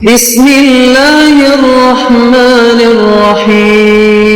بسم اللہ الرحمن الرحیم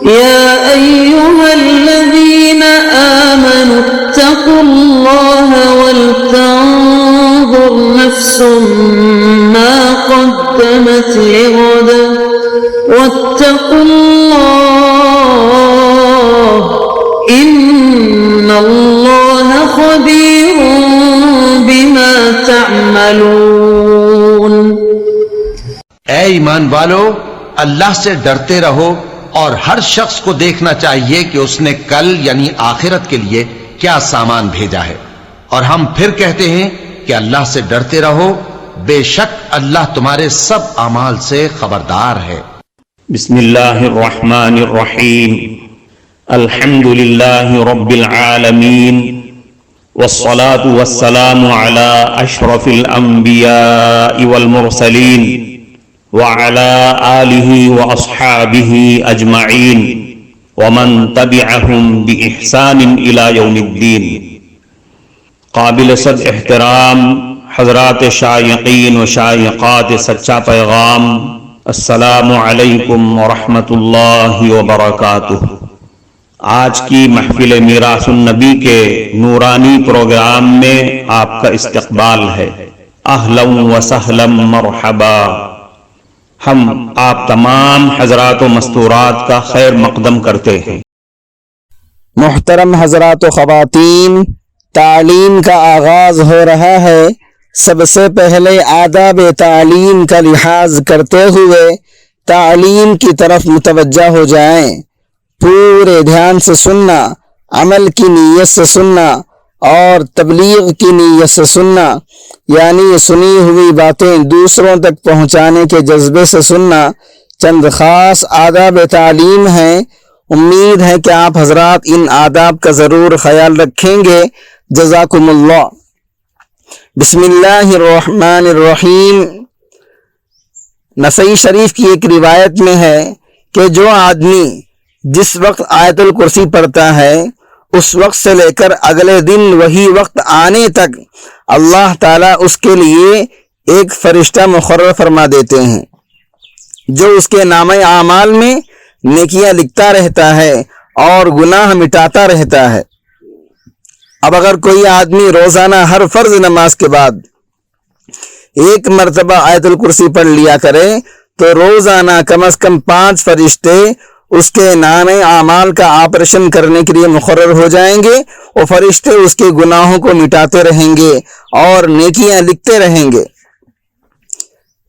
یا ایہا الذین آمنوا اتقوا اللہ ولتنظر نفس ما قدمت لغد واتقوا اللہ ان اللہ خبیر بما تعملون۔ اے ایمان والو، اللہ سے ڈرتے رہو اور ہر شخص کو دیکھنا چاہیے کہ اس نے کل یعنی آخرت کے لیے کیا سامان بھیجا ہے، اور ہم پھر کہتے ہیں کہ اللہ سے ڈرتے رہو، بے شک اللہ تمہارے سب اعمال سے خبردار ہے۔ بسم اللہ الرحمن الرحیم، الحمد للہ رب العالمین، والصلاة والسلام على اشرف الانبیاء والمرسلین وعلى آلہ واصحابہ اجمعین ومن تبعہم بإحسان الى یوم الدین۔ قابل صد احترام حضرات شائقین و شائقات سچا پیغام، السلام علیکم ورحمۃ اللہ وبرکاتہ۔ آج کی محفل میراث النبی کے نورانی پروگرام میں آپ کا استقبال ہے۔ اہلا و سہلا مرحبا۔ ہم آپ تمام حضرات و مستورات کا خیر مقدم کرتے ہیں۔ محترم حضرات و خواتین، تعلیم کا آغاز ہو رہا ہے۔ سب سے پہلے آداب تعلیم کا لحاظ کرتے ہوئے تعلیم کی طرف متوجہ ہو جائیں۔ پورے دھیان سے سننا، عمل کی نیت سے سننا اور تبلیغ کی نیت سے سننا، یعنی سنی ہوئی باتیں دوسروں تک پہنچانے کے جذبے سے سننا، چند خاص آداب تعلیم ہیں۔ امید ہے کہ آپ حضرات ان آداب کا ضرور خیال رکھیں گے۔ جزاکم اللہ۔ بسم اللہ الرحمن الرحیم۔ نسائی شریف کی ایک روایت میں ہے کہ جو آدمی جس وقت آیت الکرسی پڑھتا ہے اس وقت سے لے کر اگلے دن وہی وقت آنے تک اللہ تعالیٰ اس کے لیے ایک فرشتہ مقرر فرما دیتے ہیں جو اس کے نامہ اعمال میں نیکیاں لکھتا رہتا ہے اور گناہ مٹاتا رہتا ہے۔ اب اگر کوئی آدمی روزانہ ہر فرض نماز کے بعد ایک مرتبہ آیت الکرسی پڑھ لیا کرے تو روزانہ کم از کم 5 فرشتے اس کے نام اعمال کا آپریشن کرنے کے لیے مقرر ہو جائیں گے۔ وہ فرشتے اس کے گناہوں کو مٹاتے رہیں گے اور نیکیاں لکھتے رہیں گے۔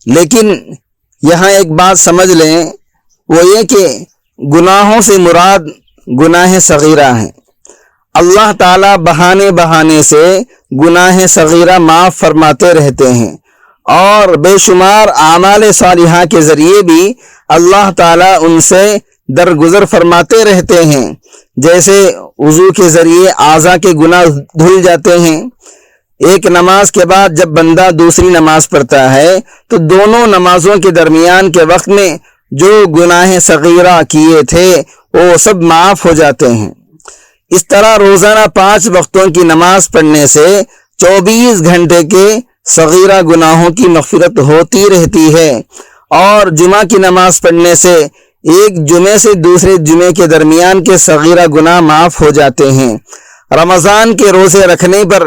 لیکن یہاں ایک بات سمجھ لیں، وہ یہ کہ گناہوں سے مراد گناہ صغیرہ ہیں۔ اللہ تعالیٰ بہانے بہانے سے گناہ صغیرہ معاف فرماتے رہتے ہیں، اور بے شمار اعمال صالحہ کے ذریعے بھی اللہ تعالیٰ ان سے درگزر فرماتے رہتے ہیں۔ جیسے وضو کے ذریعے اعضاء کے گناہ دھل جاتے ہیں۔ ایک نماز کے بعد جب بندہ دوسری نماز پڑھتا ہے تو دونوں نمازوں کے درمیان کے وقت میں جو گناہ صغیرہ کیے تھے وہ سب معاف ہو جاتے ہیں۔ اس طرح روزانہ 5 وقتوں کی نماز پڑھنے سے 24 گھنٹے کے صغیرہ گناہوں کی مغفرت ہوتی رہتی ہے، اور جمعہ کی نماز پڑھنے سے ایک جمعے سے دوسرے جمعے کے درمیان کے صغیرہ گناہ معاف ہو جاتے ہیں۔ رمضان کے روزے رکھنے پر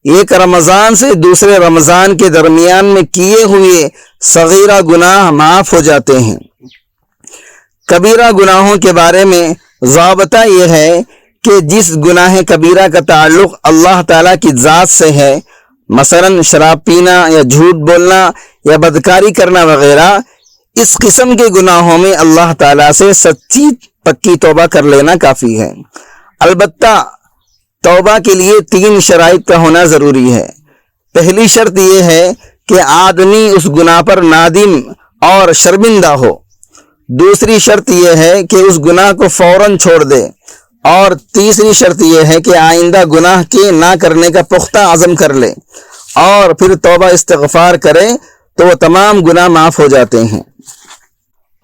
ایک رمضان سے دوسرے رمضان کے درمیان میں کیے ہوئے صغیرہ گناہ معاف ہو جاتے ہیں۔ کبیرہ گناہوں کے بارے میں ضابطہ یہ ہے کہ جس گناہ کبیرہ کا تعلق اللہ تعالیٰ کی ذات سے ہے، مثلا شراب پینا یا جھوٹ بولنا یا بدکاری کرنا وغیرہ، اس قسم کے گناہوں میں اللہ تعالیٰ سے سچی پکی توبہ کر لینا کافی ہے۔ البتہ توبہ کے لیے 3 شرائط کا ہونا ضروری ہے۔ پہلی شرط یہ ہے کہ آدمی اس گناہ پر نادم اور شرمندہ ہو۔ دوسری شرط یہ ہے کہ اس گناہ کو فوراً چھوڑ دے، اور تیسری شرط یہ ہے کہ آئندہ گناہ کے نہ کرنے کا پختہ عزم کر لے، اور پھر توبہ استغفار کرے تو وہ تمام گناہ معاف ہو جاتے ہیں۔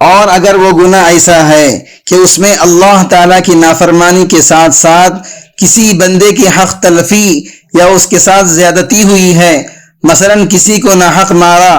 اور اگر وہ گناہ ایسا ہے کہ اس میں اللہ تعالیٰ کی نافرمانی کے ساتھ ساتھ کسی بندے کی حق تلفی یا اس کے ساتھ زیادتی ہوئی ہے، مثلاً کسی کو ناحق مارا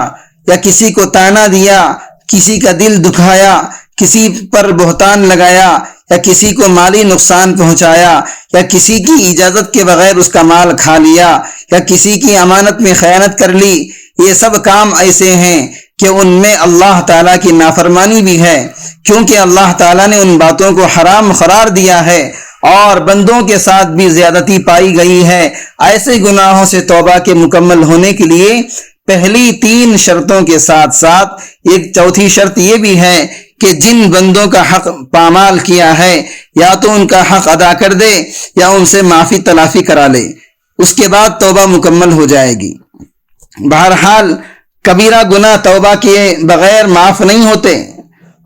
یا کسی کو تانا دیا، کسی کا دل دکھایا، کسی پر بہتان لگایا یا کسی کو مالی نقصان پہنچایا یا کسی کی اجازت کے بغیر اس کا مال کھا لیا یا کسی کی امانت میں خیانت کر لی، یہ سب کام ایسے ہیں کہ ان میں اللہ تعالیٰ کی نافرمانی بھی ہے، کیونکہ اللہ تعالیٰ نے ان باتوں کو حرام قرار دیا ہے اور بندوں کے ساتھ بھی زیادتی پائی گئی ہے۔ ایسے گناہوں سے توبہ کے مکمل ہونے کے لیے پہلی 3 شرطوں کے ساتھ ساتھ ایک چوتھی شرط یہ بھی ہے کہ جن بندوں کا حق پامال کیا ہے یا تو ان کا حق ادا کر دے یا ان سے معافی تلافی کرا لے، اس کے بعد توبہ مکمل ہو جائے گی۔ بہرحال کبیرہ گناہ توبہ کیے بغیر معاف نہیں ہوتے،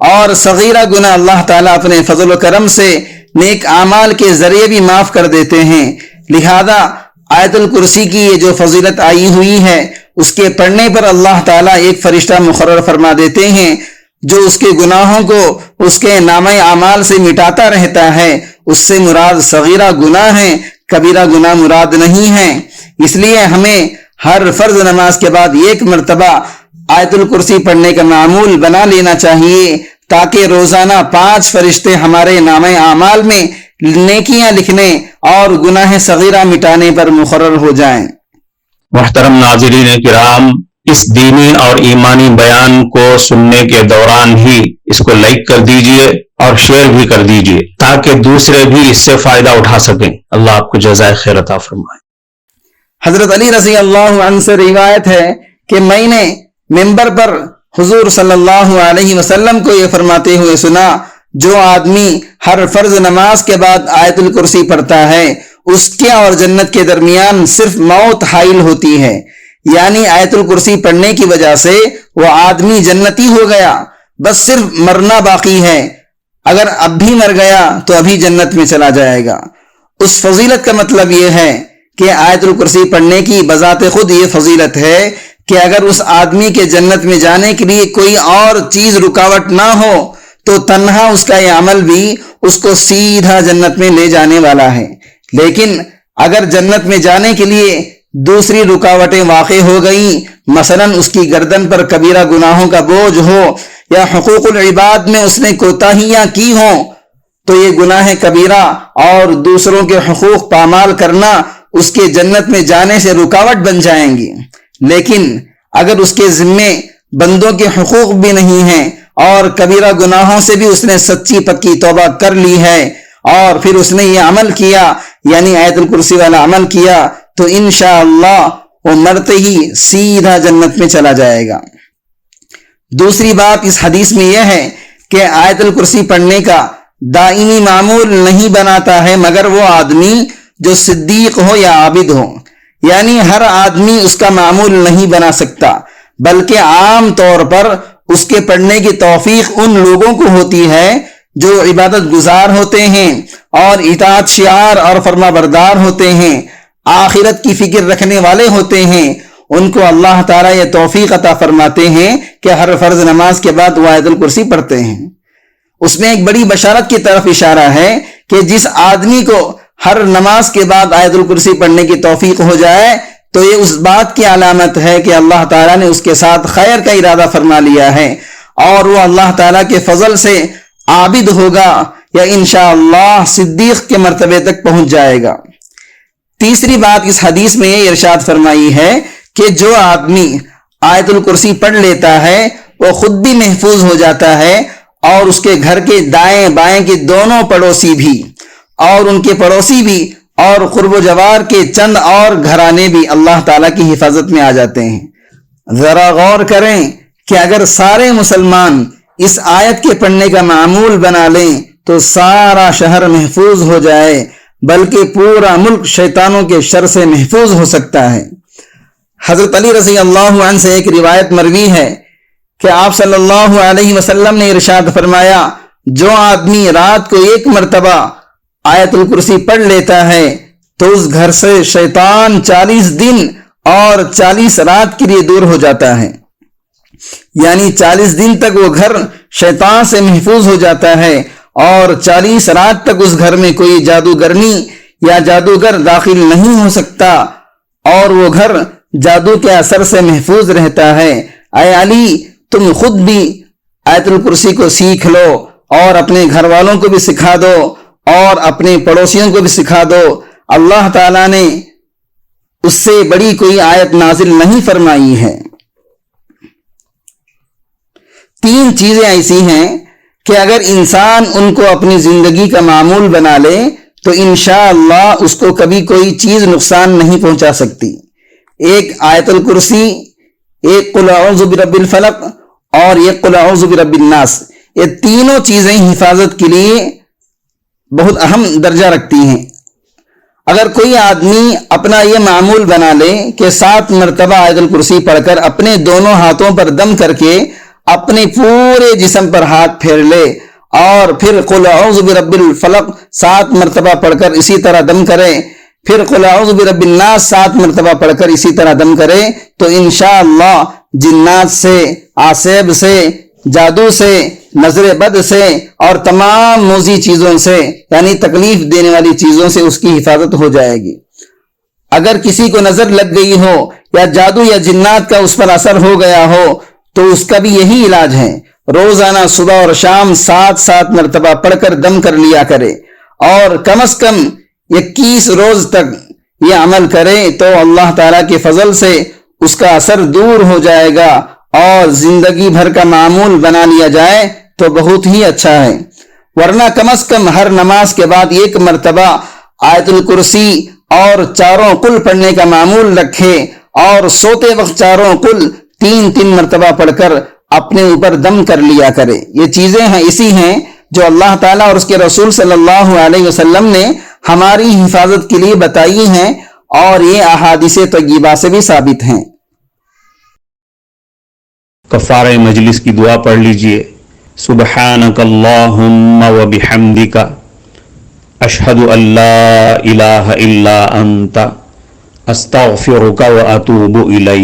اور صغیرہ گناہ اللہ تعالیٰ اپنے فضل و کرم سے نیک اعمال کے ذریعے بھی معاف کر دیتے ہیں۔ لہذا آیت الکرسی کی یہ جو فضیلت آئی ہوئی ہے، اس کے پڑھنے پر اللہ تعالیٰ ایک فرشتہ مقرر فرما دیتے ہیں جو اس کے گناہوں کو اس کے نامہ اعمال سے مٹاتا رہتا ہے۔ اس سے مراد صغیرہ گناہ ہیں، کبیرہ گناہ مراد نہیں ہیں۔ اس لیے ہمیں ہر فرض نماز کے بعد 1 مرتبہ آیت الکرسی پڑھنے کا معمول بنا لینا چاہیے، تاکہ روزانہ 5 فرشتے ہمارے نامہ اعمال میں نیکیاں لکھنے اور گناہ صغیرہ مٹانے پر مقرر ہو جائیں۔ محترم ناظرین کرام، اس دینی اور ایمانی بیان کو سننے کے دوران ہی اس کو لائک کر دیجئے اور شیئر بھی کر دیجئے تاکہ دوسرے بھی اس سے فائدہ اٹھا سکیں۔ اللہ آپ کو جزائے خیر عطا فرمائے۔ حضرت علی رضی اللہ عنہ سے روایت ہے کہ میں نے منبر پر حضور صلی اللہ علیہ وسلم کو یہ فرماتے ہوئے سنا، جو آدمی ہر فرض نماز کے بعد آیت الکرسی پڑھتا ہے اس کے اور جنت کے درمیان صرف موت حائل ہوتی ہے، یعنی آیت الکرسی پڑھنے کی وجہ سے وہ آدمی جنتی ہو گیا، بس صرف مرنا باقی ہے، اگر اب بھی مر گیا تو ابھی جنت میں چلا جائے گا۔ اس فضیلت کا مطلب یہ ہے کہ آیت الکرسی پڑھنے کی بذات خود یہ فضیلت ہے کہ اگر اس آدمی کے جنت میں جانے کے لیے کوئی اور چیز رکاوٹ نہ ہو تو تنہا اس کا یہ عمل بھی اس کو سیدھا جنت میں لے جانے والا ہے، لیکن اگر جنت میں جانے کے لیے دوسری رکاوٹیں واقع ہو گئیں، مثلا اس کی گردن پر کبیرہ گناہوں کا بوجھ ہو یا حقوق العباد میں اس نے کوتاہیاں کی ہوں، تو یہ گناہ کبیرہ اور دوسروں کے حقوق پامال کرنا اس کے جنت میں جانے سے رکاوٹ بن جائیں گی۔ لیکن اگر اس کے ذمے بندوں کے حقوق بھی نہیں ہیں اور کبیرہ گناہوں سے بھی اس نے سچی پکی توبہ کر لی ہے اور پھر اس نے یہ عمل کیا، یعنی آیت الکرسی والا عمل کیا، تو انشاءاللہ وہ مرتے ہی سیدھا جنت میں چلا جائے گا۔ دوسری بات اس حدیث میں یہ ہے کہ آیت الکرسی پڑھنے کا دائمی معمول نہیں بناتا ہے مگر وہ آدمی جو صدیق ہو یا عابد ہو، یعنی ہر آدمی اس کا معمول نہیں بنا سکتا، بلکہ عام طور پر اس کے پڑھنے کی توفیق ان لوگوں کو ہوتی ہے جو عبادت گزار ہوتے ہیں اور اطاعت شعار اور فرما بردار ہوتے ہیں، آخرت کی فکر رکھنے والے ہوتے ہیں۔ ان کو اللہ تعالیٰ یہ توفیق عطا فرماتے ہیں کہ ہر فرض نماز کے بعد وہ آیت الکرسی پڑھتے ہیں۔ اس میں ایک بڑی بشارت کی طرف اشارہ ہے کہ جس آدمی کو ہر نماز کے بعد آیت الکرسی پڑھنے کی توفیق ہو جائے تو یہ اس بات کی علامت ہے کہ اللہ تعالیٰ نے اس کے ساتھ خیر کا ارادہ فرما لیا ہے اور وہ اللہ تعالیٰ کے فضل سے عابد ہوگا یا انشاءاللہ صدیق کے مرتبے تک پہنچ جائے گا۔ تیسری بات اس حدیث میں یہ ارشاد فرمائی ہے کہ جو آدمی آیت الکرسی پڑھ لیتا ہے وہ خود بھی محفوظ ہو جاتا ہے اور اس کے گھر کے دائیں بائیں کے دونوں پڑوسی بھی اور ان کے پڑوسی بھی اور قرب و جوار کے چند اور گھرانے بھی اللہ تعالیٰ کی حفاظت میں آ جاتے ہیں۔ ذرا غور کریں کہ اگر سارے مسلمان اس آیت کے پڑھنے کا معمول بنا لیں تو سارا شہر محفوظ ہو جائے، بلکہ پورا ملک شیطانوں کے شر سے محفوظ ہو سکتا ہے۔ حضرت علی رضی اللہ عنہ سے ایک روایت مروی ہے کہ آپ صلی اللہ علیہ وسلم نے ارشاد فرمایا، جو آدمی رات کو 1 مرتبہ آیت الکرسی پڑھ لیتا ہے تو اس گھر سے شیطان 40 دن اور 40 رات کے لیے دور ہو جاتا ہے، یعنی 40 دن تک وہ گھر شیطان سے محفوظ ہو جاتا ہے اور 40 رات تک اس گھر میں کوئی جادوگرنی یا جادوگر داخل نہیں ہو سکتا اور وہ گھر جادو کے اثر سے محفوظ رہتا ہے۔ اے علی، تم خود بھی آیت الکرسی کو سیکھ لو اور اپنے گھر والوں کو بھی سکھا دو اور اپنے پڑوسیوں کو بھی سکھا دو۔ اللہ تعالیٰ نے اس سے بڑی کوئی آیت نازل نہیں فرمائی ہے۔ 3 چیزیں ایسی ہیں کہ اگر انسان ان کو اپنی زندگی کا معمول بنا لے تو انشاءاللہ اس کو کبھی کوئی چیز نقصان نہیں پہنچا سکتی۔ ایک آیت الکرسی، ایک قل اعوذ برب الفلق اور ایک قل اعوذ برب الناس، یہ تینوں چیزیں حفاظت کے لیے بہت اہم درجہ رکھتی ہیں۔ اگر کوئی آدمی اپنا یہ معمول بنا لے کہ 7 مرتبہ آیت الکرسی پڑھ کر اپنے دونوں ہاتھوں پر دم کر کے اپنے پورے جسم پر ہاتھ پھیر لے اور پھر قل اعوذ برب الفلق 7 مرتبہ پڑھ کر اسی طرح دم کرے، پھر قل اعوذ برب الناس 7 مرتبہ پڑھ کر اسی طرح دم کرے، تو انشاءاللہ جنات سے، عصیب سے، جادو سے، نظر بد سے اور تمام موذی چیزوں سے یعنی تکلیف دینے والی چیزوں سے اس کی حفاظت ہو جائے گی۔ اگر کسی کو نظر لگ گئی ہو یا جادو یا جنات کا اس پر اثر ہو گیا ہو تو اس کا بھی یہی علاج ہے، روزانہ صبح اور شام 7 مرتبہ پڑھ کر دم کر لیا کرے اور کم از کم 21 روز تک یہ عمل کرے تو اللہ تعالیٰ کے فضل سے اس کا اثر دور ہو جائے گا اور زندگی بھر کا معمول بنا لیا جائے تو بہت ہی اچھا ہے۔ ورنہ کم از کم ہر نماز کے بعد 1 مرتبہ آیت الکرسی اور 4 قل پڑھنے کا معمول رکھے اور سوتے وقت 4 قل 3 مرتبہ پڑھ کر اپنے اوپر دم کر لیا کرے۔ یہ چیزیں ہیں ایسی ہیں جو اللہ تعالیٰ اور اس کے رسول صلی اللہ علیہ وسلم نے ہماری حفاظت کے لیے بتائی ہیں اور یہ احادیث طیبہ سے بھی ثابت ہیں۔ کفارہ مجلس کی دعا پڑھ لیجئے۔ سبحانک اللہم و بحمدک، اشہد ان لا الہ الا انت، استغفرک و اتوب الیک۔